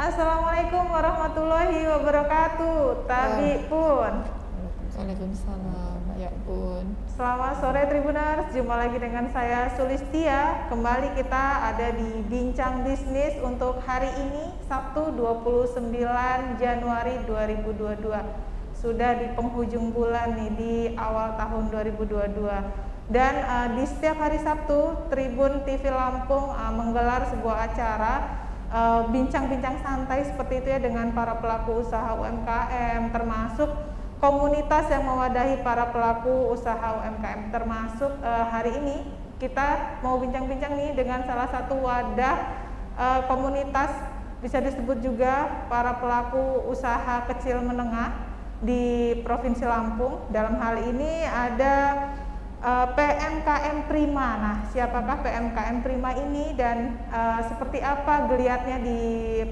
Assalamualaikum warahmatullahi wabarakatuh. Tabi pun. Waalaikumsalam, ya pun. Selamat sore Tribuners, jumpa lagi dengan saya Sulistia. Kembali kita ada di Bincang Bisnis untuk hari ini, Sabtu 29 Januari 2022. Sudah di penghujung bulan nih, di awal tahun 2022. Dan di setiap hari Sabtu, Tribun TV Lampung menggelar sebuah acara bincang-bincang santai seperti itu ya dengan para pelaku usaha UMKM, termasuk komunitas yang mewadahi para pelaku usaha UMKM. Termasuk hari ini kita mau bincang-bincang nih dengan salah satu wadah komunitas, bisa disebut juga para pelaku usaha kecil menengah di Provinsi Lampung. Dalam hal ini ada PMKM Prima. Nah, siapakah PMKM Prima ini dan seperti apa geliatnya di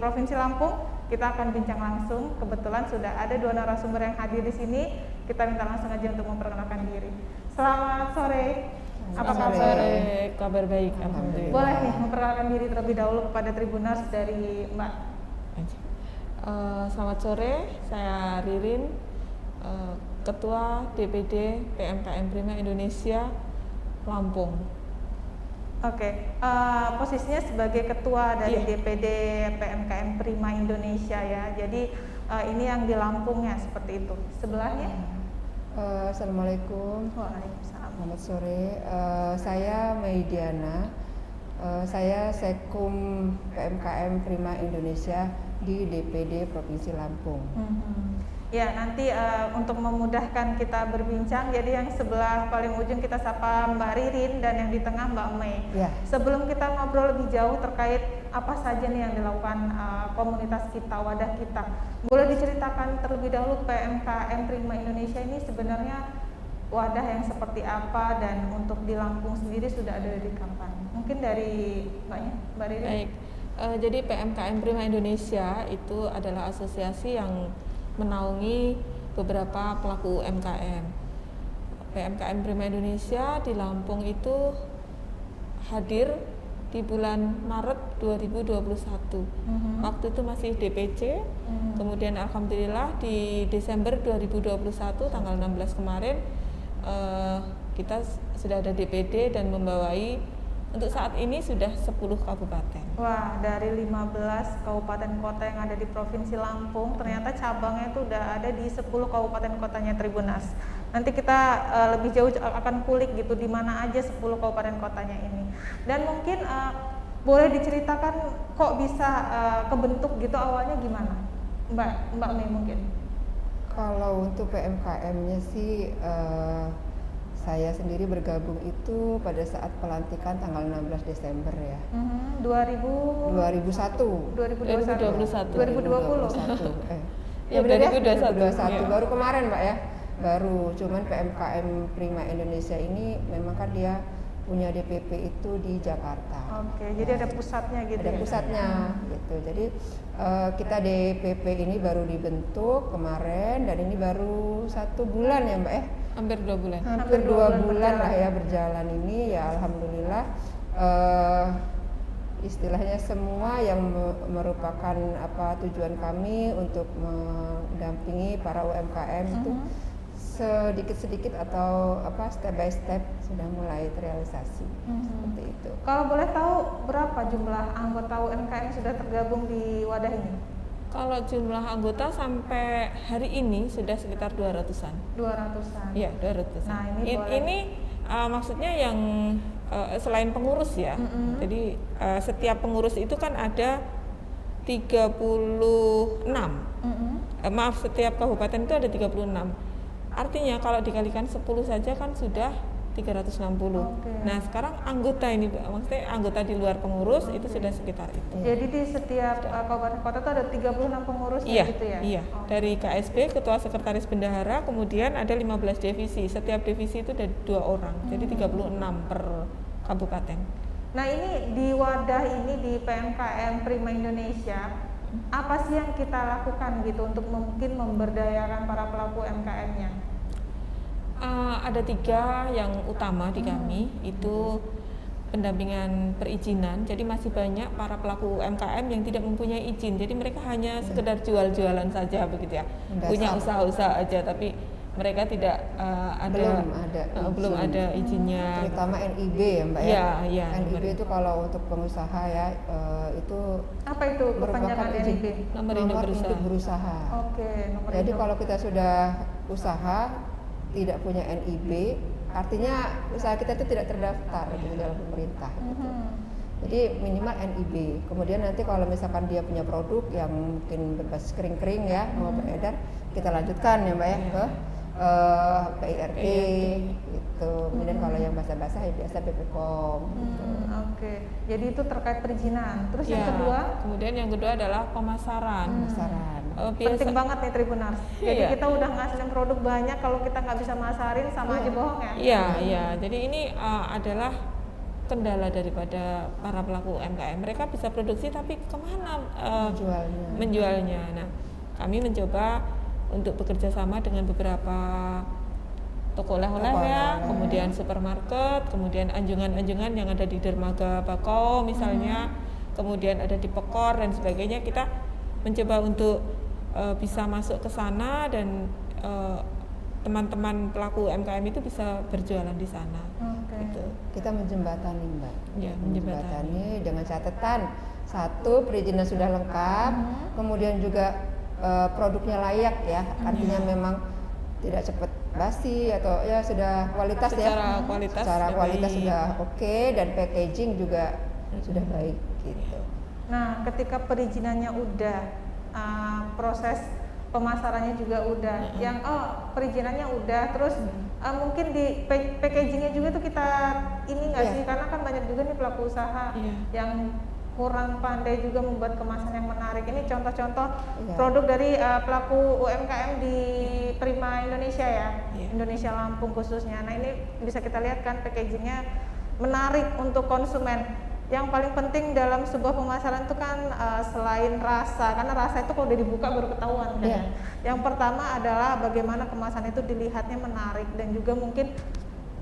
Provinsi Lampung? Kita akan bincang langsung. Kebetulan sudah ada dua narasumber yang hadir di sini. Kita minta langsung aja untuk memperkenalkan diri. Selamat sore. Apa kabar? Sore, kabar baik, alhamdulillah. Boleh nih memperkenalkan diri terlebih dahulu kepada Tribuners dari Mbak. Selamat sore, saya Ririn, Ketua DPD PMKM Prima Indonesia Lampung. Oke, posisinya sebagai ketua dari DPD PMKM Prima Indonesia ya. Jadi ini yang di Lampung ya, seperti itu. Sebelahnya? Assalamualaikum. Waalaikumsalam. Selamat sore. Saya Meidiana. Saya Sekum PMKM Prima Indonesia di DPD Provinsi Lampung. Ya, nanti untuk memudahkan kita berbincang, jadi yang sebelah paling ujung kita sapa Mbak Ririn dan yang di tengah Mbak Mei. Ya. Sebelum kita ngobrol lebih jauh terkait apa saja nih yang dilakukan komunitas kita, wadah kita, boleh diceritakan terlebih dahulu PMKM Prima Indonesia ini sebenarnya wadah yang seperti apa dan untuk di Lampung sendiri sudah ada dari kapan? Mungkin dari Mbaknya, Mbak Ririn. Baik, jadi PMKM Prima Indonesia itu adalah asosiasi yang menaungi beberapa pelaku UMKM. PMKM Prima Indonesia di Lampung itu hadir di bulan Maret 2021. Waktu itu masih DPC. Kemudian alhamdulillah di Desember 2021 tanggal 16 kemarin kita sudah ada DPD dan membawai untuk saat ini sudah 10 kabupaten. Wah, dari 15 kabupaten kota yang ada di Provinsi Lampung, ternyata cabangnya itu udah ada di 10 kabupaten kotanya Tribunas. Nanti kita lebih jauh akan kulik gitu di mana aja 10 kabupaten kotanya ini. Dan mungkin boleh diceritakan kok bisa kebentuk gitu awalnya gimana? Mbak Mei mungkin. Kalau untuk PMKM-nya sih saya sendiri bergabung itu pada saat pelantikan tanggal 16 Desember ya. 2021. 2021. Ya, 2021. Baru kemarin Mbak ya. Baru, cuman PMKM Prima Indonesia ini memang kan dia punya DPP itu di Jakarta. Oke, jadi ada pusatnya gitu. Ada pusatnya gitu. Jadi kita DPP ini baru dibentuk kemarin dan ini baru 1 bulan ya Mbak ya. Hampir 2 bulan. Hampir 2 bulan lah ya berjalan ini ya, alhamdulillah. Istilahnya semua yang merupakan tujuan kami untuk mendampingi para UMKM itu sedikit-sedikit atau step by step sudah mulai terrealisasi. Seperti itu. Kalau boleh tahu berapa jumlah anggota UMKM yang sudah tergabung di wadah ini? Kalau jumlah anggota sampai hari ini sudah sekitar 200-an. 200-an. Iya, 200-an. Nah, ini maksudnya yang selain pengurus ya. Jadi setiap pengurus itu kan ada 36. Maaf, setiap kabupaten itu ada 36. Artinya kalau dikalikan 10 saja kan sudah 360. Nah, sekarang anggota ini, maksudnya anggota di luar pengurus itu sudah sekitar itu. Jadi di setiap kabupaten kota itu ada 36 pengurus gitu ya? Iya. Dari KSB, Ketua Sekretaris Bendahara, kemudian ada 15 divisi. Setiap divisi itu ada 2 orang. Jadi 36 per kabupaten. Nah, ini di wadah ini di PMKM Prima Indonesia, apa sih yang kita lakukan gitu untuk mungkin memberdayakan para pelaku UMKM-nya? Ada 3 yang utama di kami, itu pendampingan perizinan. Jadi masih banyak para pelaku UMKM yang tidak mempunyai izin. Jadi mereka hanya sekedar jual-jualan saja begitu ya. Punya usaha-usaha aja tapi mereka tidak belum ada izinnya. Terutama NIB ya Mbak ya. Iya, NIB itu kalau untuk pengusaha ya itu apa itu kepanjangan NIB? Nomor induk berusaha. Oke, nomor Jadi induk. kalau kita sudah usaha tidak punya NIB, artinya usaha kita itu tidak terdaftar di dalam pemerintah. Gitu. Jadi minimal NIB. Kemudian nanti kalau misalkan dia punya produk yang mungkin berbasis kering-kering ya mau beredar, kita lanjutkan ya Mbak ya ke PIRT gitu. Kemudian kalau yang basah-basah ya biasa BPOM gitu. Oke. Jadi itu terkait perizinan. Terus yang kedua? Kemudian yang kedua adalah pemasaran. Penting banget nih Tribunars. Jadi kita udah ngasilin produk banyak, kalau kita nggak bisa masarin sama aja bohong ya? Iya. Jadi ini adalah kendala daripada para pelaku UMKM. Mereka bisa produksi tapi kemana menjualnya? Nah, kami mencoba untuk bekerja sama dengan beberapa toko oleh-oleh ya, kemudian supermarket, kemudian anjungan-anjungan yang ada di dermaga Bakau misalnya, kemudian ada di Pekor dan sebagainya. Kita mencoba untuk bisa masuk ke sana dan teman-teman pelaku UMKM itu bisa berjualan di sana. Gitu. Kita menjembatani Mbak. Ya, menjembatani dengan catatan satu perizinan sudah lengkap, kemudian juga produknya layak ya, artinya memang tidak cepat basi atau ya sudah kualitas secara kualitas sudah oke, dan packaging juga sudah baik gitu. Nah, ketika perizinannya udah, proses pemasarannya juga udah, yang perizinannya udah, terus mungkin di packagingnya juga tuh kita ini nggak sih, karena kan banyak juga nih pelaku usaha yang kurang pandai juga membuat kemasan yang menarik. Ini contoh-contoh produk dari pelaku UMKM di Prima Indonesia ya, Indonesia Lampung khususnya. Nah ini bisa kita lihat kan packagingnya menarik untuk konsumen. Yang paling penting dalam sebuah pemasaran itu kan selain rasa, karena rasa itu kalau udah dibuka baru ketahuan kan. Yang pertama adalah bagaimana kemasan itu dilihatnya menarik dan juga mungkin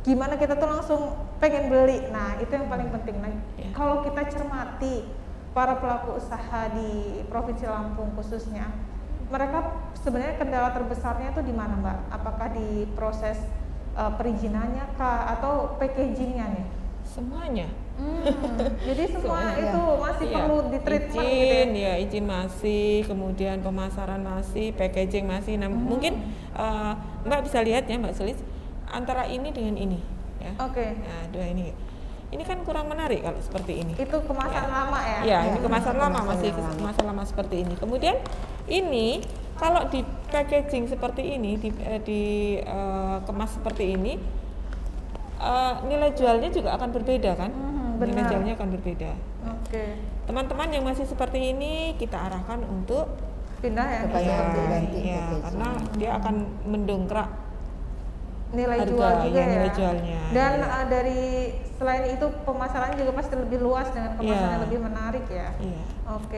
gimana kita tuh langsung pengen beli. Nah itu yang paling penting. Nah, kalau kita cermati para pelaku usaha di Provinsi Lampung khususnya, mereka sebenarnya kendala terbesarnya itu di mana Mbak? Apakah di proses perizinannya kah atau packagingnya nih? Semuanya. Jadi semua itu masih perlu ditreatment gitu ya? Izin masih, kemudian pemasaran masih, packaging masih. Nah mungkin Mbak bisa lihat ya Mbak Sulis, antara ini dengan ini ya. Nah, dua ini kan kurang menarik kalau seperti ini. Itu kemasan lama ya? Ya, ini kemasan lama, masih kemasan lama seperti ini. Kemudian ini kalau di packaging seperti ini, kemas seperti ini, nilai jualnya juga akan berbeda kan? Nilai jualnya akan berbeda. Teman-teman yang masih seperti ini kita arahkan untuk pindah ya? Karena dia akan mendongkrak nilai jual juga nilai jualnya. Dan dari selain itu pemasarannya juga pasti lebih luas dengan kemasan yang lebih menarik ya.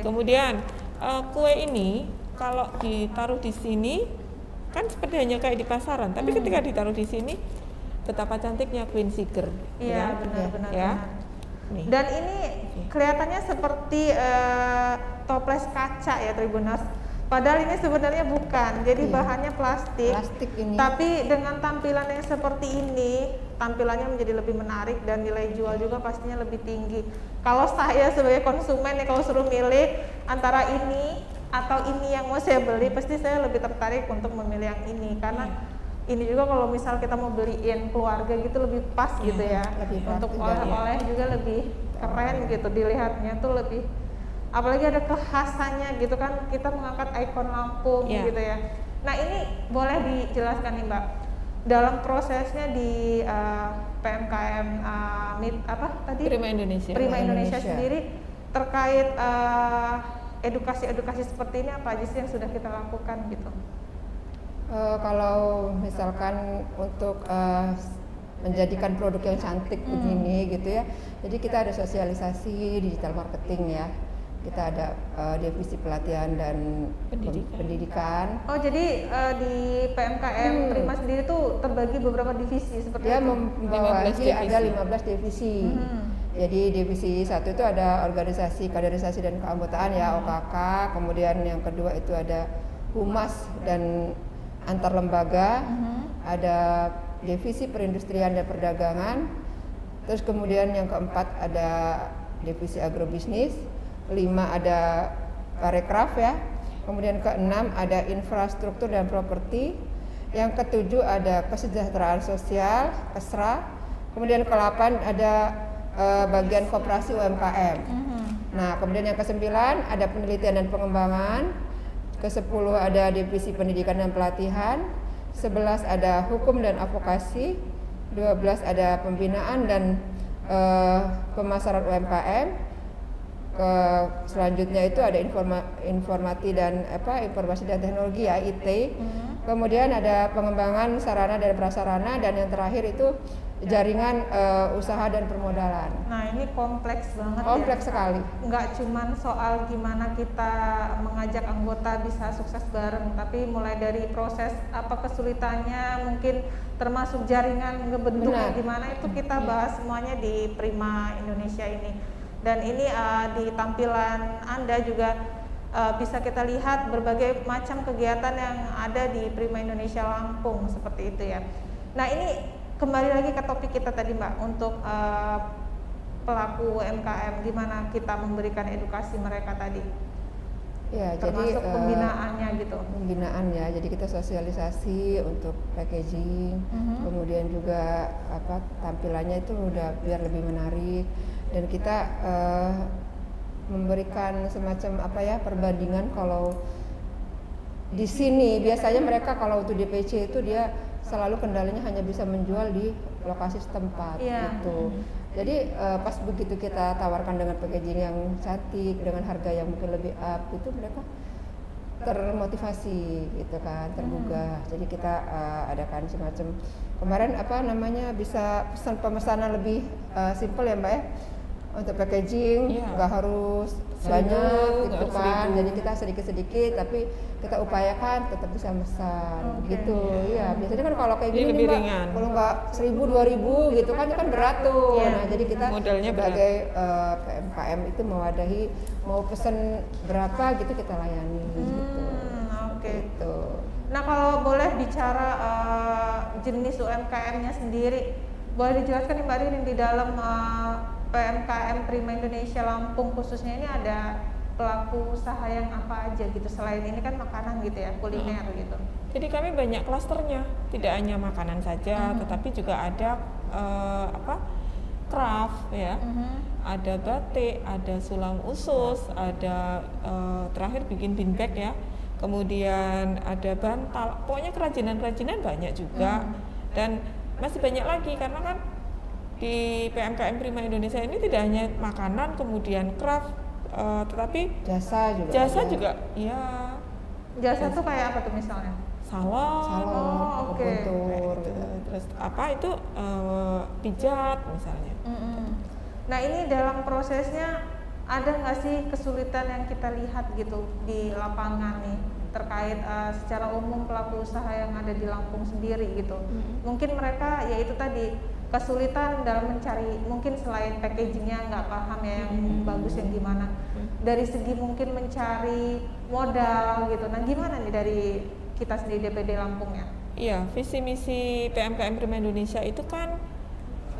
Kemudian kue ini kalau ditaruh di sini kan seperti hanya kayak di pasaran, tapi ketika ditaruh di sini betapa cantiknya Queen Sugar. Iya, benar-benar. Nih. Dan ini kelihatannya seperti toples kaca ya Tribuners. Padahal ini sebenarnya bukan, jadi bahannya plastik ini. Tapi dengan tampilan yang seperti ini, tampilannya menjadi lebih menarik dan nilai jual juga pastinya lebih tinggi. Kalau saya sebagai konsumen ya, kalau suruh milih antara ini atau ini yang mau saya beli, pasti saya lebih tertarik untuk memilih yang ini, karena ini juga kalau misal kita mau beliin keluarga gitu lebih pas gitu ya, untuk oleh-oleh juga lebih keren gitu, dilihatnya tuh lebih, apalagi ada kekhasannya gitu kan, kita mengangkat ikon Lampung gitu ya. Nah ini boleh dijelaskan nih Mbak, dalam prosesnya di PMKM Prima Indonesia sendiri terkait edukasi seperti ini, apa aja sih yang sudah kita lakukan gitu? Kalau misalkan untuk menjadikan produk yang cantik begini gitu ya, jadi kita ada sosialisasi digital marketing ya. Kita ada divisi pelatihan dan pendidikan. Oh jadi di PMKM Prima sendiri tuh terbagi beberapa divisi seperti dia itu? membawahi ada 15 divisi. Jadi divisi 1 itu ada organisasi kaderisasi dan keanggotaan ya, OKK. Kemudian yang kedua itu ada humas dan antar lembaga. Ada divisi perindustrian dan perdagangan. Terus kemudian yang keempat ada divisi agrobisnis. 5 ada parekraf ya. Kemudian keenam ada infrastruktur dan properti. Yang ketujuh ada kesejahteraan sosial, KESRA. Kemudian ke-8 ada bagian koperasi UMKM. Nah, kemudian yang ke-9 ada penelitian dan pengembangan. Ke-10 ada divisi pendidikan dan pelatihan. 11 ada hukum dan advokasi. 12 ada pembinaan dan pemasaran UMKM. Selanjutnya itu ada informasi dan teknologi ya, IT. Kemudian ada pengembangan sarana dan prasarana, dan yang terakhir itu jaringan usaha dan permodalan. Nah, ini kompleks banget. Kompleks sekali. Nggak cuman soal gimana kita mengajak anggota bisa sukses bareng, tapi mulai dari proses apa kesulitannya, mungkin termasuk jaringan ngebentuknya gimana, itu kita bahas semuanya di Prima Indonesia ini. Dan ini di tampilan Anda juga bisa kita lihat berbagai macam kegiatan yang ada di Prima Indonesia Lampung seperti itu ya. Nah, ini kembali lagi ke topik kita tadi Mbak, untuk pelaku UMKM, gimana kita memberikan edukasi mereka tadi. Ya, termasuk jadi pembinaannya gitu. Pembinaan ya, jadi kita sosialisasi untuk packaging, kemudian juga tampilannya itu udah biar lebih menarik, dan kita memberikan semacam perbandingan. Kalau di sini biasanya mereka kalau untuk DPC itu dia selalu kendalanya hanya bisa menjual di lokasi setempat gitu. Jadi pas begitu kita tawarkan dengan packaging yang cantik, dengan harga yang mungkin lebih up, itu mereka termotivasi gitu kan, tergugah. Jadi kita adakan semacam kemarin bisa pemesanan lebih simple ya Mbak ya, untuk packaging nggak harus banyak gitu kan. Jadi kita sedikit-sedikit tapi kita upayakan tetap bisa mesan gitu. Ya biasanya kan kalau kayak gini Mbak, kalau nggak 1.000-2.000 gitu kan berat tuh. Nah jadi kita sebagai PMKM itu mewadahi, mau pesen berapa gitu kita layani gitu. Gitu. Nah, kalau boleh bicara jenis UMKM-nya sendiri, boleh dijelaskan nih Mbak Ririn, di dalam PMKM Prima Indonesia Lampung khususnya ini ada pelaku usaha yang apa aja gitu, selain ini kan makanan gitu ya, kuliner gitu. Jadi kami banyak klasternya, tidak hanya makanan saja, tetapi juga ada craft ya, ada batik, ada sulam usus, ada terakhir bikin bean bag ya, kemudian ada bantal, pokoknya kerajinan-kerajinan banyak juga, dan masih banyak lagi karena kan di PMKM Prima Indonesia ini tidak hanya makanan, kemudian craft, tetapi jasa juga. Ya. Jasa tuh kayak apa tuh misalnya? Salon, akupuntur, terus pijat misalnya. Nah, ini dalam prosesnya ada nggak sih kesulitan yang kita lihat gitu di lapangan nih terkait secara umum pelaku usaha yang ada di Lampung sendiri gitu? Mungkin mereka ya itu tadi, kesulitan dalam mencari, mungkin selain packagingnya nggak paham ya yang bagus yang gimana, dari segi mungkin mencari modal gitu. Nah, gimana nih dari kita sendiri DPD Lampung ya? Iya, visi misi PMKM Prima Indonesia itu kan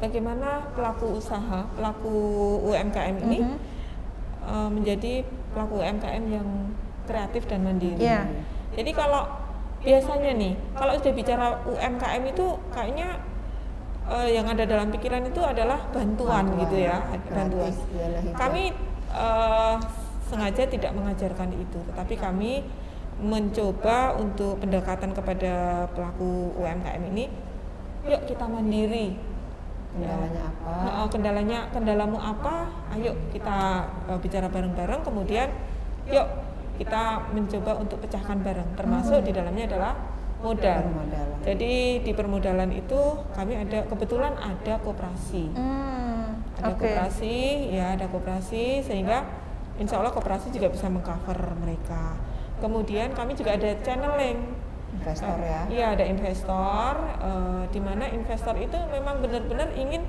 bagaimana pelaku usaha, pelaku UMKM ini menjadi pelaku UMKM yang kreatif dan mandiri. Jadi kalau biasanya nih, kalau sudah bicara UMKM itu kayaknya yang ada dalam pikiran itu adalah bantuan gitu ya, bantuan. Kami sengaja tidak mengajarkan itu, tetapi kami mencoba untuk pendekatan kepada pelaku UMKM ini, yuk kita mandiri. Kendalanya apa? Kendalamu apa? Ayo kita bicara bareng-bareng, kemudian yuk kita mencoba untuk pecahkan bareng, termasuk di dalamnya adalah modal. Jadi di permodalan itu kami kebetulan ada koperasi. Ada koperasi sehingga insya Allah koperasi juga bisa mengcover mereka. Kemudian kami juga ada channeling. Investor ya? Iya, ada investor, di mana investor itu memang benar-benar ingin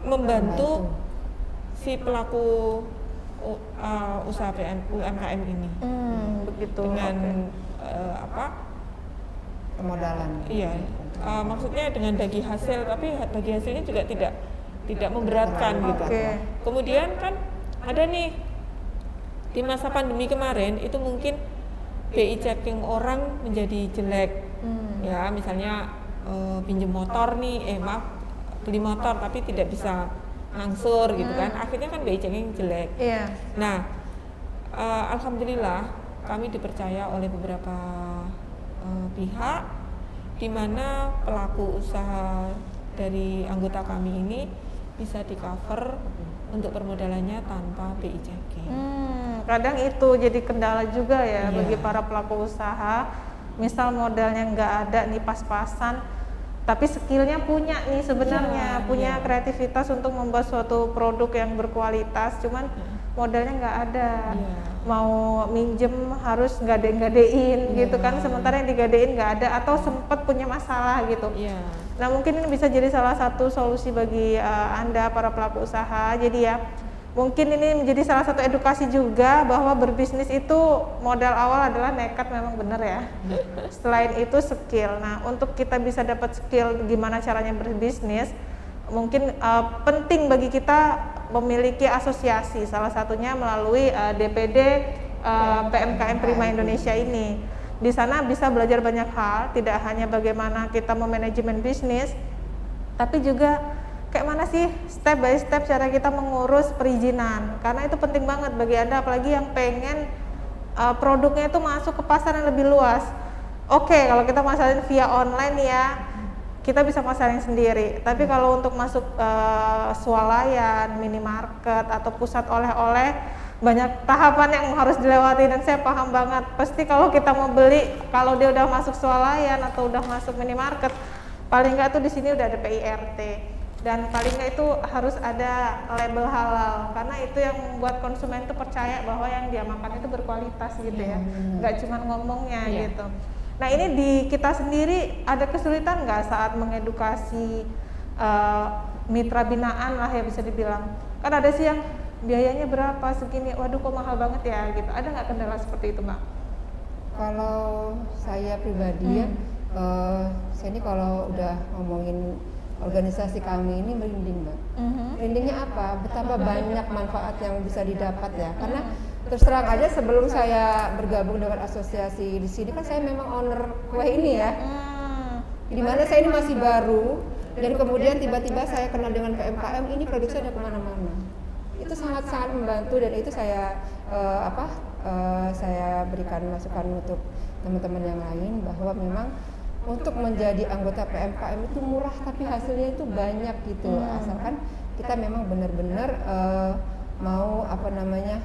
membantu si pelaku usaha UMKM ini Begitu. dengan Pemodalan. iya, maksudnya dengan bagi hasil, tapi bagi hasilnya juga tidak memberatkan gitu. Kemudian kan ada nih di masa pandemi kemarin itu mungkin BI checking orang menjadi jelek, ya misalnya pinjem motor nih, beli motor tapi tidak bisa ngangsur gitu kan, akhirnya kan BI checking jelek. Nah, alhamdulillah kami dipercaya oleh beberapa pihak, di mana pelaku usaha dari anggota kami ini bisa di cover untuk permodalannya tanpa BI checking. Kadang itu jadi kendala juga ya bagi para pelaku usaha. Misal modalnya nggak ada nih pas-pasan, tapi skillnya punya nih sebenarnya, punya kreativitas untuk membuat suatu produk yang berkualitas, cuman modalnya nggak ada. Mau minjem harus gadein gitu kan, sementara yang digadein nggak ada atau sempat punya masalah gitu. Nah mungkin ini bisa jadi salah satu solusi bagi Anda para pelaku usaha. Jadi ya mungkin ini menjadi salah satu edukasi juga bahwa berbisnis itu modal awal adalah nekat, memang benar ya. Selain itu skill. Nah untuk kita bisa dapat skill gimana caranya berbisnis, mungkin penting bagi kita memiliki asosiasi, salah satunya melalui DPD PMKM Prima Indonesia ini. Di sana bisa belajar banyak hal, tidak hanya bagaimana kita memanajemen bisnis, tapi juga kayak mana sih step by step cara kita mengurus perizinan, karena itu penting banget bagi Anda, apalagi yang pengen produknya itu masuk ke pasar yang lebih luas. Kalau kita masarin via online ya, kita bisa pasarin sendiri, tapi kalau untuk masuk swalayan, minimarket atau pusat oleh-oleh, banyak tahapan yang harus dilewati dan saya paham banget. Pasti kalau kita mau beli, kalau dia udah masuk swalayan atau udah masuk minimarket, paling nggak tuh di sini udah ada PIRT, dan paling nggak itu harus ada label halal, karena itu yang membuat konsumen itu percaya bahwa yang dia makan itu berkualitas gitu ya, nggak cuma ngomongnya gitu. Nah ini di kita sendiri ada kesulitan nggak saat mengedukasi mitra binaan lah ya bisa dibilang, kan ada sih yang biayanya berapa segini, waduh kok mahal banget ya gitu, ada nggak kendala seperti itu Mbak? Kalau saya pribadi saya ini kalau udah ngomongin organisasi kami ini merinding Mbak. Merindingnya apa? Betapa banyak manfaat yang bisa didapat ya, karena terus terang aja sebelum saya bergabung dengan asosiasi di sini kan saya memang owner kue ini ya, dimana saya ini masih baru, dan kemudian tiba-tiba saya kenal dengan PMKM ini, produksi ada kemana-mana. Itu sangat-sangat membantu, dan itu saya saya berikan masukan untuk teman-teman yang lain bahwa memang untuk menjadi anggota PMKM itu murah tapi hasilnya itu banyak gitu, asalkan kita memang benar-benar mau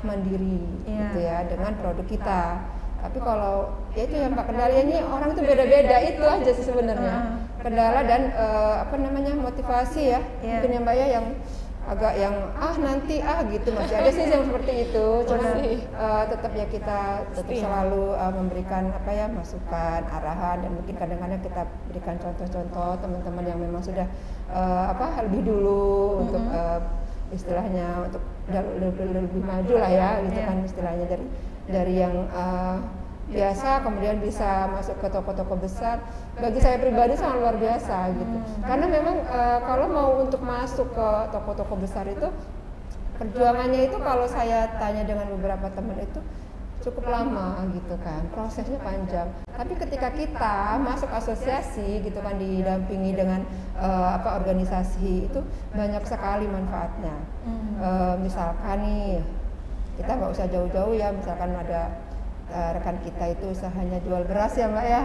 mandiri gitu ya dengan produk kita. Tapi kalau ya itu yang Pak, kendalanya orang itu beda-beda, itu aja sih sebenarnya kendala dan motivasi ya, mungkin ya Mbak ya, yang agak yang nanti gitu, masih ada sih yang seperti itu. Cuma tetap ya kita tetap selalu memberikan masukan, arahan, dan mungkin kadang-kadang kita berikan contoh-contoh teman-teman yang memang sudah lebih dulu untuk istilahnya untuk lebih maju lah ya gitu kan, istilahnya dari yang biasa kemudian bisa masuk ke toko-toko besar. Bagi saya pribadi sangat luar biasa gitu, karena memang kalau mau untuk masuk ke toko-toko besar itu perjuangannya itu, kalau saya tanya dengan beberapa teman itu cukup lama gitu kan, prosesnya panjang. Tapi ketika kita masuk asosiasi gitu kan, didampingi dengan organisasi, itu banyak sekali manfaatnya. Misalkan nih kita nggak usah jauh-jauh ya, misalkan ada rekan kita itu usahanya jual beras ya Mbak ya,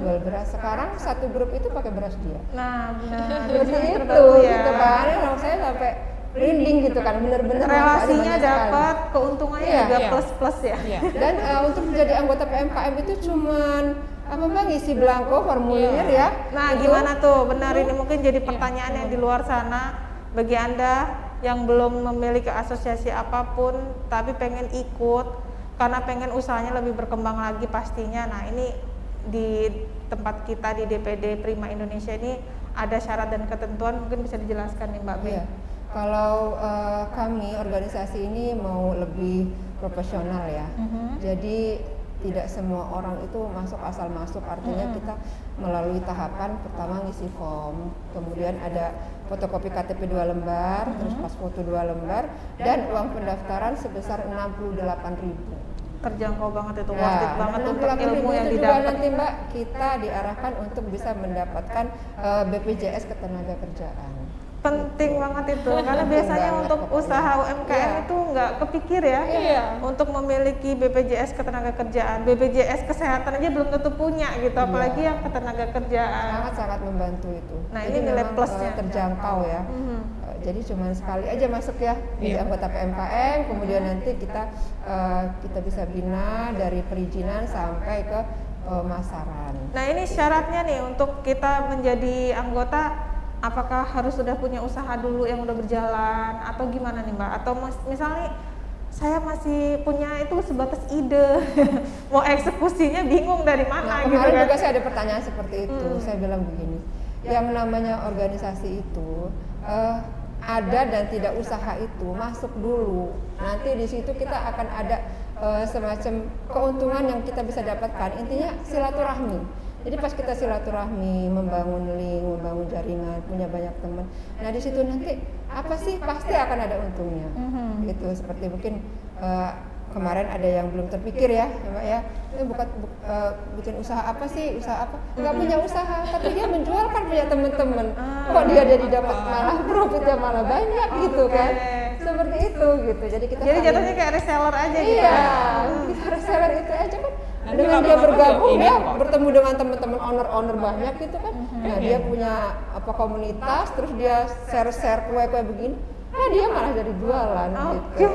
jual beras, sekarang satu grup itu pakai beras dia. Nah benar, jadi itu gitu kan, kalau saya sampai merinding gitu kan, bener-bener relasinya dapat, keuntungannya juga plus-plus ya. Dan untuk menjadi anggota PMKM itu cuman ngisi belangko formulir ya. Nah itu gimana tuh, benar ini mungkin jadi pertanyaan yang di luar sana bagi Anda yang belum memiliki asosiasi apapun tapi pengen ikut karena pengen usahanya lebih berkembang lagi pastinya. Nah ini di tempat kita di DPD Prima Indonesia ini ada syarat dan ketentuan, mungkin bisa dijelaskan nih Mbak Bey. Iya. Kalau kami organisasi ini mau lebih profesional ya. Jadi tidak semua orang itu masuk asal masuk, artinya kita melalui tahapan pertama ngisi form, kemudian ada fotokopi KTP 2 lembar, terus pas foto 2 lembar, dan uang pendaftaran sebesar 68.000. Terjangkau banget itu, Ya, worth it banget untuk ilmu yang itu juga didapat. nanti Mbak, kita diarahkan untuk bisa mendapatkan BPJS Ketenagakerjaan. Penting banget itu, karena biasanya banget untuk pokoknya. usaha UMKM Iya. itu nggak kepikir ya, Iya. untuk memiliki BPJS Ketenagakerjaan, BPJS Kesehatan aja belum tentu punya gitu, apalagi yang Ketenagakerjaan. Sangat-sangat membantu itu. Nah, Jadi ini nilai memang, plusnya. terjangkau ya. Jadi cuma sekali aja masuk ya jadi anggota PMKM, kemudian nanti kita bisa bina dari perizinan sampai ke pemasaran. Nah, ini syaratnya nih untuk kita menjadi anggota, apakah harus sudah punya usaha dulu yang udah berjalan atau gimana nih Mbak? Atau misalnya saya masih punya itu sebatas ide, mau eksekusinya bingung dari mana gitu Kemarin kan? juga saya ada pertanyaan seperti itu. Saya bilang begini, yang namanya organisasi itu ada dan tidak usaha itu masuk dulu. Nanti di situ kita akan ada semacam keuntungan yang kita bisa dapatkan. Intinya silaturahmi. Jadi pas kita silaturahmi, membangun link, membangun jaringan, punya banyak teman. Nah di situ nanti apa sih pasti akan ada untungnya. Gitu seperti mungkin kemarin ada yang belum terpikir ya, Mbak ya. Ini bikin usaha apa sih? Usaha apa? Nggak punya usaha, tapi dia menjual kan punya teman-teman. Kok dia jadi dapat malah profitnya malah banyak gitu kan? Seperti itu gitu. Jadi kita Jadi saling- jatuhnya kayak reseller aja gitu. Iya, kita reseller itu aja kan. Nanti Dengan dia lama-lama bergabung juga dia ini kok. bertemu dengan teman-teman owner banyak gitu kan. Nah dia punya komunitas, terus dia share kue-kue begini. Nah dia malah jadi jualan gitu.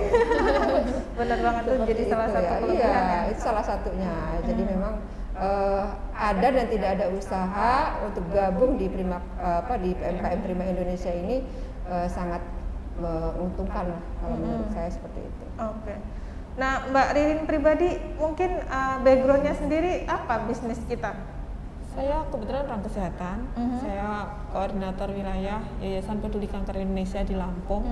Bener banget tuh, Seperti jadi salah itu satu ya. kelebihan Iya, ya. itu salah satunya. Jadi memang ada dan tidak ada usaha untuk gabung di di PMKM Prima Indonesia ini sangat menguntungkan lah kalau menurut saya seperti itu. Oke. Nah, Mbak Ririn pribadi mungkin backgroundnya sendiri apa bisnis kita? Saya kebetulan orang kesehatan, saya koordinator wilayah Yayasan Peduli Kanker Indonesia di Lampung.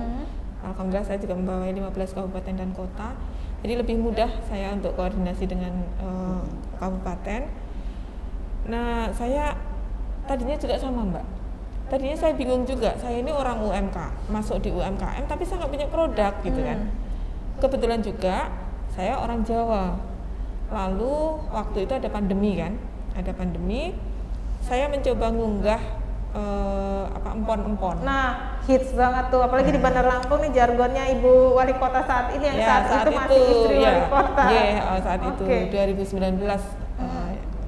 Alhamdulillah saya juga membawahi 15 kabupaten dan kota, jadi lebih mudah saya untuk koordinasi dengan kabupaten. Nah, saya tadinya juga sama Mbak. Tadinya saya bingung juga, saya ini orang UMK, masuk di UMKM tapi saya nggak punya produk gitu kan. Kebetulan juga saya orang Jawa. Lalu waktu itu ada pandemi kan, saya mencoba ngunggah empon-empon. Nah, hits banget tuh, apalagi di Bandar Lampung nih jargonnya Ibu Wali Kota saat ini yang Ya, saat itu masih istri ya, Wali Kota. saat itu Oke. 2019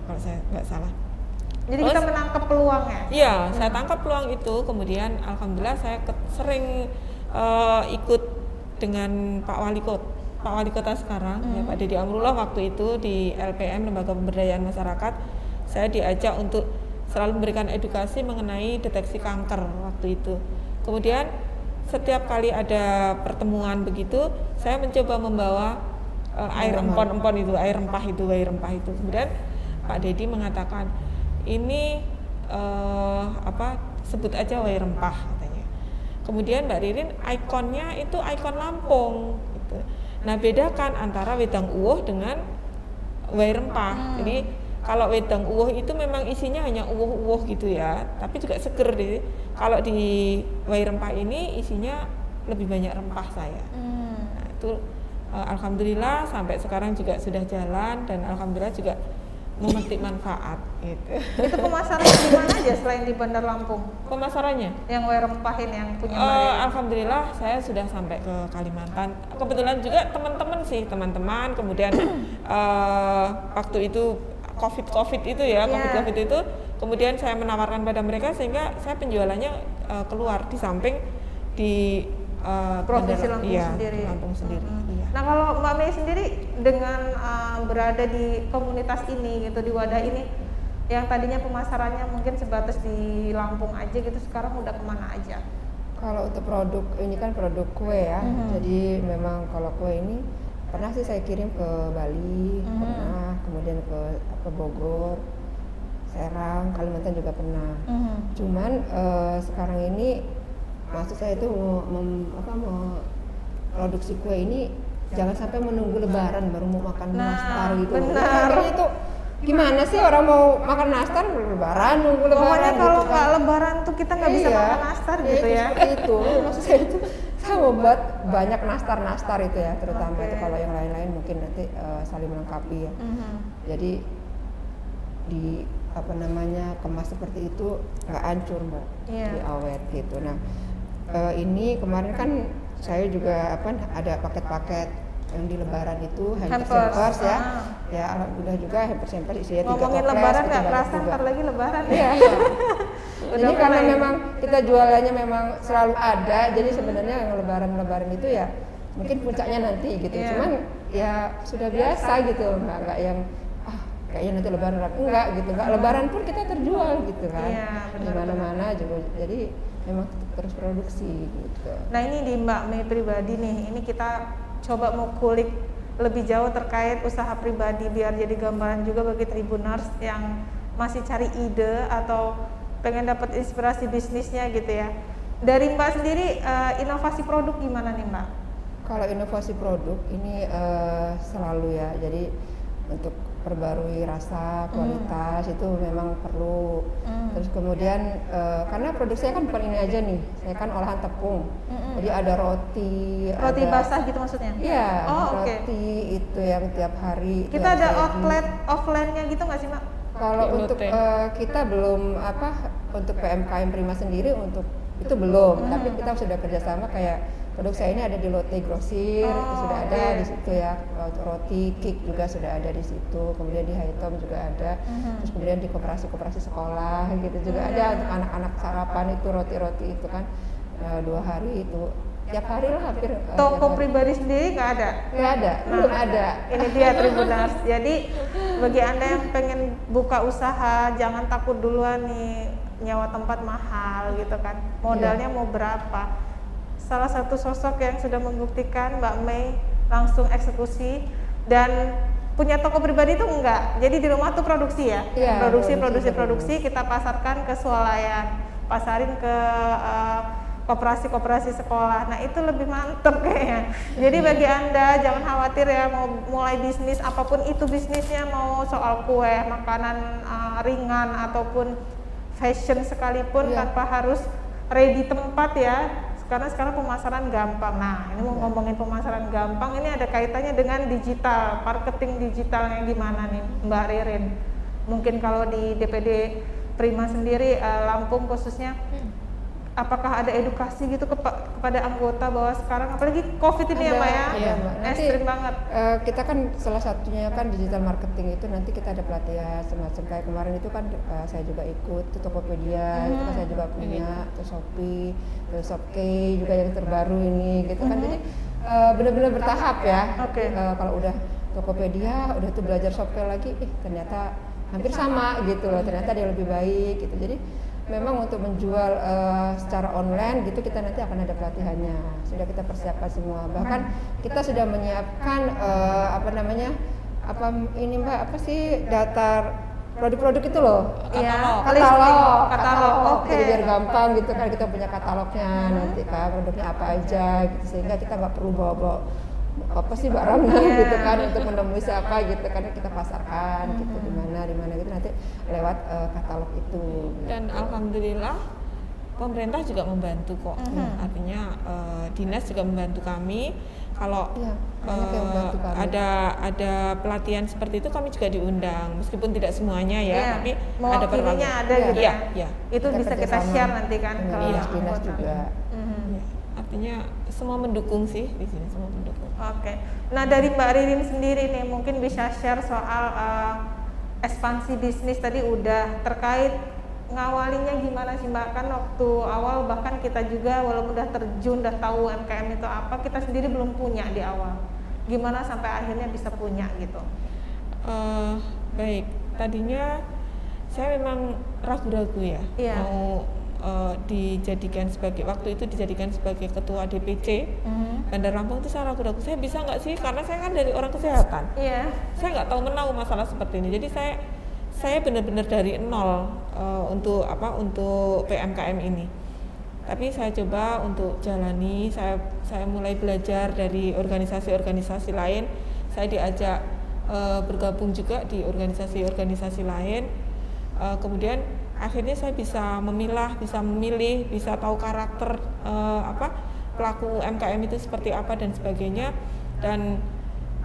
kalau saya nggak salah. Jadi Terus, kita menangkap peluangnya. Iya, saya tangkap peluang itu, kemudian alhamdulillah saya sering ikut dengan Pak Wali Kota sekarang, ya, Pak Deddy Amrullah waktu itu di LPM Lembaga Pemberdayaan Masyarakat. Saya diajak untuk selalu memberikan edukasi mengenai deteksi kanker waktu itu. Kemudian setiap kali ada pertemuan begitu, saya mencoba membawa air empon-empon itu, air rempah itu. Kemudian Pak Deddy mengatakan, ini sebut aja wai rempah katanya. Kemudian Mbak Ririn ikonnya itu ikon Lampung gitu. Nah, bedakan antara wedang uwuh dengan wai rempah. Jadi kalau wedang uwuh itu memang isinya hanya uwuh-uwuh gitu ya, tapi juga seger deh. Kalau di wai rempah ini isinya lebih banyak rempah saya. Nah, itu alhamdulillah sampai sekarang juga sudah jalan dan alhamdulillah juga memetik manfaat gitu. Itu pemasarannya di mana aja selain di Bandar Lampung? Pemasarannya? Yang Wai Rempahin yang punya Mbak Ririn? Alhamdulillah saya sudah sampai ke Kalimantan. Kebetulan juga teman-teman kemudian waktu itu COVID itu ya, COVID itu kemudian saya menawarkan pada mereka sehingga saya penjualannya keluar di samping di Provinsi Lampung sendiri. Lampung sendiri. Iya. Nah, kalau Mbak Mei sendiri dengan berada di komunitas ini gitu, di wadah ini, yang tadinya pemasarannya mungkin sebatas di Lampung aja gitu, sekarang udah kemana aja? Kalau untuk produk ini kan produk kue ya, jadi memang kalau kue ini pernah sih saya kirim ke Bali, pernah kemudian ke Bogor, Serang, Kalimantan juga pernah. Cuman sekarang ini maksud saya itu mau produksi kue ini jangan sampai menunggu Lebaran baru mau makan nastar gitu. Benar. Akhirnya itu gimana sih orang mau makan nastar Lebaran, nunggu Lebaran. Pokoknya gitu kalau kan. nggak Lebaran tuh kita nggak bisa makan nastar gitu ya. Seperti itu. Maksud saya itu saya mau buat banyak nastar itu ya, terutama itu. Kalau yang lain-lain mungkin nanti saling melengkapi ya. Jadi di kemas seperti itu nggak hancur Mbak, di awet gitu. Nah ini kemarin kan saya juga ada paket-paket yang di Lebaran itu hampers ya. Ya alhamdulillah juga hampers isinya 3 Ngomongin toples. Lebaran itu nggak banyak kerasa juga. ntar lagi Lebaran ya. Iya. Jadi karena memang kita jualannya memang selalu ada, jadi sebenarnya yang lebaran itu ya mungkin puncaknya nanti gitu. Cuman ya sudah biasa gitu, nggak yang kayaknya nanti lebaran enggak gitu. Nggak lebaran pun kita terjual gitu kan. Di mana-mana juga. Jadi memang terus produksi gitu. Nah ini di Mbak Mei pribadi nih, ini kita coba mau kulik lebih jauh terkait usaha pribadi biar jadi gambaran juga bagi Tribuners yang masih cari ide atau pengen dapat inspirasi bisnisnya gitu ya. Dari Mbak sendiri inovasi produk gimana nih Mbak? Kalau inovasi produk ini selalu ya, jadi untuk perbarui rasa, kualitas itu memang perlu. Terus kemudian karena produk saya kan bukan ini aja nih, saya kan olahan tepung. Jadi ada roti basah gitu maksudnya? Iya, Oke. itu yang tiap hari. Kita ada outlet offline-nya gitu nggak sih Mbak? Kalau untuk kita belum untuk PMKM Prima sendiri untuk itu belum, tapi kita sudah kerjasama kayak produk saya ini ada di Lotte Grosir, itu sudah ada di situ ya, roti Kik juga sudah ada di situ, kemudian di Haitom juga ada, terus kemudian di koperasi sekolah gitu juga ada untuk anak-anak sarapan itu roti itu kan 2 hari itu. Tiap hari lah hampir. Toko pribadi sendiri nggak ada? Nggak ada, belum ada. Ini dia Tribuners. Jadi bagi Anda yang pengen buka usaha, jangan takut duluan nih nyawa tempat mahal gitu kan. Modalnya mau berapa? Salah satu sosok yang sudah membuktikan Mbak Mei langsung eksekusi dan punya toko pribadi itu enggak. Jadi di rumah tuh produksi ya. Produksi kita pasarkan ke swalayan, pasarin ke koperasi sekolah. Nah itu lebih mantep kayaknya. Jadi bagi Anda jangan khawatir ya mau mulai bisnis apapun itu bisnisnya, mau soal kue, makanan ringan ataupun fashion sekalipun tanpa harus ready tempat ya. Karena sekarang pemasaran gampang. Nah ini mau ngomongin pemasaran gampang, ini ada kaitannya dengan digital, marketing digitalnya gimana nih Mbak Ririn? Mungkin kalau di DPD Prima sendiri Lampung khususnya, apakah ada edukasi gitu kepada anggota bahwa sekarang apalagi COVID ini ya Mbak ya? Iya, Mbak. Nanti ekstrim banget. Kita kan salah satunya kan digital marketing itu nanti kita ada pelatihan semacam kayak kemarin itu kan saya juga ikut ke Tokopedia, itu kan saya juga punya, terus Shopee, terus Shopkey juga yang terbaru ini gitu kan. Jadi benar-benar bertahap ya. Kalau udah Tokopedia, udah tuh belajar Shopee lagi, ternyata hampir sama gitu loh, ternyata dia lebih baik gitu. Jadi memang untuk menjual secara online gitu kita nanti akan ada pelatihannya, sudah kita persiapkan semua. Bahkan kita sudah menyiapkan daftar produk-produk itu loh, katalog. Jadi biar gampang gitu kan, kita punya katalognya nanti kan produknya apa aja gitu, sehingga kita nggak perlu bawa barangnya gitu kan untuk menemui siapa gitu kan, kita pasarkan gitu di mana gitu nanti lewat katalog itu. Dan alhamdulillah pemerintah juga membantu kok. Artinya dinas juga membantu kami. Kalau ada pelatihan seperti itu kami juga diundang, meskipun tidak semuanya ya, tapi ada perwakilannya ada gitu ya. Itu bisa kita share nanti kan ke dinas juga. Artinya semua mendukung sih di sini, semua mendukung. Oke. Nah dari Mbak Ririn sendiri nih mungkin bisa share soal ekspansi bisnis tadi udah, terkait ngawalinya gimana sih Mbak? Kan waktu awal bahkan kita juga walaupun udah terjun, udah tahu UMKM itu apa, kita sendiri belum punya di awal. Gimana sampai akhirnya bisa punya gitu? Baik, tadinya saya memang ragu-ragu ya, mau dijadikan sebagai ketua DPC Bandar Lampung itu saya ragu-ragu, saya bisa nggak sih, karena saya kan dari orang kesehatan, saya nggak tahu menahu masalah seperti ini, jadi saya benar-benar dari nol untuk PMKM ini. Tapi saya coba untuk jalani, saya mulai belajar dari organisasi-organisasi lain. Saya diajak bergabung juga di organisasi-organisasi lain. Kemudian akhirnya saya bisa memilah, bisa memilih, bisa tahu karakter pelaku UMKM itu seperti apa dan sebagainya. Dan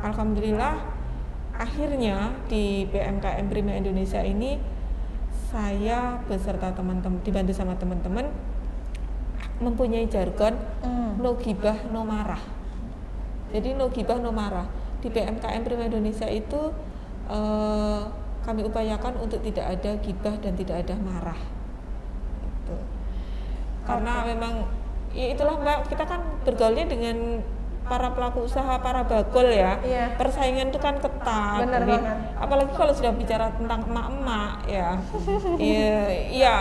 alhamdulillah akhirnya di PMKM Prima Indonesia ini saya beserta teman-teman, dibantu sama teman-teman, mempunyai jargon no gibah no marah. Jadi no gibah no marah. Di PMKM Prima Indonesia itu kami upayakan untuk tidak ada gibah dan tidak ada marah. Gitu. Karena memang ya itulah Mbak, kita kan bergaulnya dengan para pelaku usaha, para bagol ya. Iya. Persaingan itu kan ketat. Benar Jadi, banget. apalagi kalau sudah bicara tentang emak-emak ya. Iya,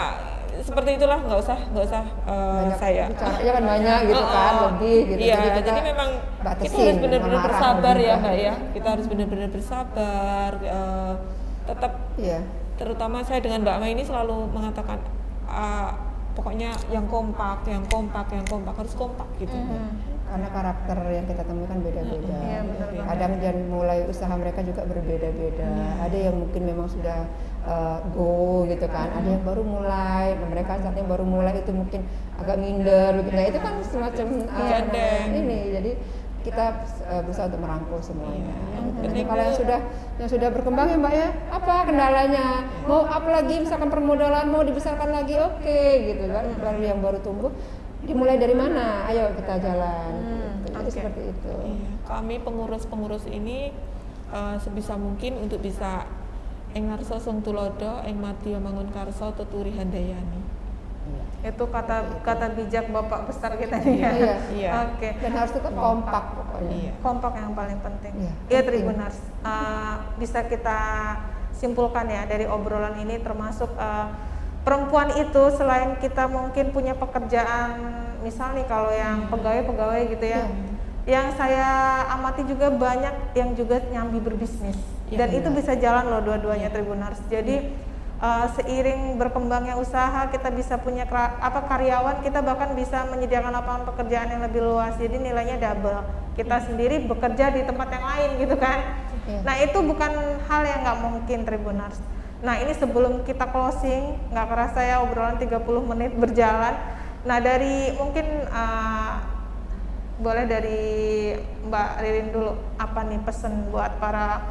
seperti itulah, nggak usah saya bicaranya kan banyak gitu kan, lebih gitu. Iya, kita jadi memang kita batasin, harus benar-benar marah bersabar juga. ya Mbak ya. Kita harus benar-benar bersabar, tetap Iya. terutama saya dengan Mbak Mai ini selalu mengatakan pokoknya yang kompak harus kompak gitu. Karena karakter yang kita temukan beda-beda. Iya, benar banget. Kadang dan mulai usaha mereka juga berbeda-beda. Ada yang mungkin memang sudah go gitu kan. Ada yang baru mulai. Nah, mereka saat yang baru mulai itu mungkin agak minder gitu. Nah, itu kan semacam ini. Jadi kita berusaha untuk merangkul semuanya. Jadi kalau yang sudah berkembang ya Mbak ya, apa kendalanya? Mau apa lagi, misalkan permodalan mau dibesarkan lagi, oke gitu kan. Baru yang baru tumbuh, dimulai dari mana? Ayo kita jalan. Gitu. Jadi seperti itu. Iya. Kami pengurus-pengurus ini sebisa mungkin untuk bisa engarso sung tulodo, eng madya mangun karso tuturi handayani. Itu kata bijak Bapak besar kita nih ya. Iya. Oke. Dan harus tetap kompak pokoknya. Iya. Kompak yang paling penting. Iya, Iya, penting. Tribuners. Bisa kita simpulkan ya dari obrolan ini, termasuk perempuan itu selain kita mungkin punya pekerjaan, misal nih kalau yang pegawai-pegawai gitu ya, yang saya amati juga banyak yang juga nyambi berbisnis, dan itu bisa jalan loh dua-duanya Tribuners. Jadi seiring berkembangnya usaha, kita bisa punya karyawan, kita bahkan bisa menyediakan lapangan pekerjaan yang lebih luas, jadi nilainya double. Kita sendiri bekerja di tempat yang lain gitu kan. Nah, itu bukan hal yang nggak mungkin Tribuners. Nah, ini sebelum kita closing, nggak kerasa ya obrolan 30 menit berjalan. Nah, dari mungkin boleh dari Mbak Ririn dulu, apa nih pesan buat para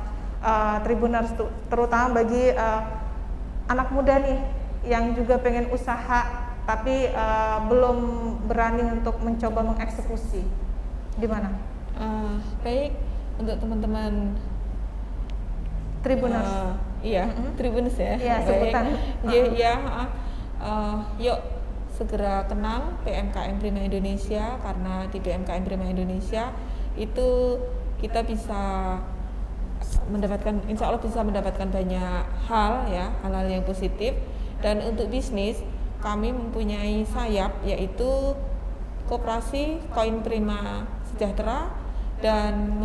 Tribuners, terutama bagi anak muda nih yang juga pengen usaha tapi belum berani untuk mencoba mengeksekusi, gimana? Baik, untuk teman-teman Tribuners. Tribuners ya. Iya, Baik. sebutan. Yuk segera kenal PMKM Prima Indonesia, karena di PMKM Prima Indonesia itu kita bisa insya Allah bisa mendapatkan banyak hal-hal yang positif. Dan untuk bisnis kami mempunyai sayap, yaitu Koperasi Koin Prima Sejahtera dan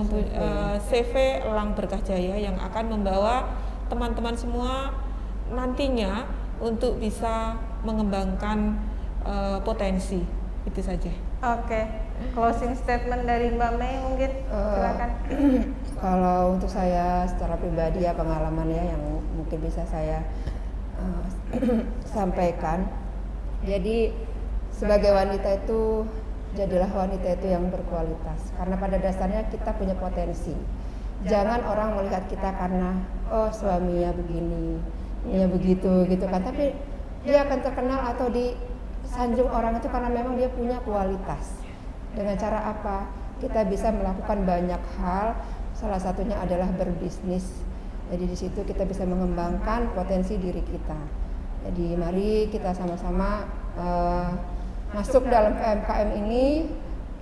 CV Elang Berkah Jaya, yang akan membawa teman-teman semua nantinya untuk bisa mengembangkan potensi. Itu saja. Oke. Closing statement dari Mbak Mei mungkin, silakan. Kalau untuk saya secara pribadi ya, pengalaman ya yang mungkin bisa saya sampaikan. Jadi sebagai wanita itu, jadilah wanita itu yang berkualitas, karena pada dasarnya kita punya potensi. Jangan orang melihat kita karena suaminya begini, ya begitu gitu kan, tapi dia akan terkenal atau disanjung orang itu karena memang dia punya kualitas. Dengan cara apa? Kita bisa melakukan banyak hal, salah satunya adalah berbisnis. Jadi di situ kita bisa mengembangkan potensi diri kita. Jadi mari kita sama-sama masuk dalam PMKM ini,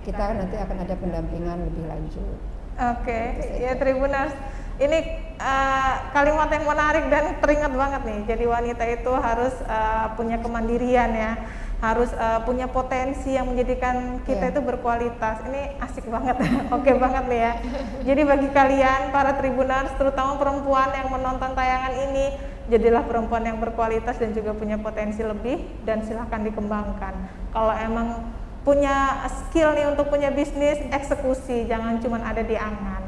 kita nanti akan ada pendampingan lebih lanjut. Oke, ya Tribuners, ini kalimat yang menarik dan teringat banget nih. Jadi wanita itu harus punya kemandirian ya, harus punya potensi yang menjadikan kita itu berkualitas. Ini asik banget, oke banget nih ya. Jadi bagi kalian para Tribuners, terutama perempuan yang menonton tayangan ini, jadilah perempuan yang berkualitas dan juga punya potensi lebih, dan silahkan dikembangkan. Kalau emang punya skill nih untuk punya bisnis, eksekusi, jangan cuma ada di angan.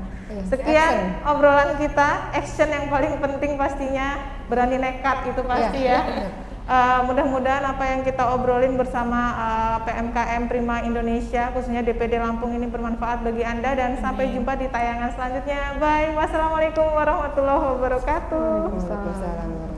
Sekian obrolan kita, action yang paling penting pastinya, berani nekat itu pasti ya. Mudah-mudahan apa yang kita obrolin bersama PMKM Prima Indonesia, khususnya DPD Lampung ini bermanfaat bagi Anda, dan sampai jumpa di tayangan selanjutnya. Bye. Wassalamualaikum warahmatullahi wabarakatuh. Waalaikumsalam.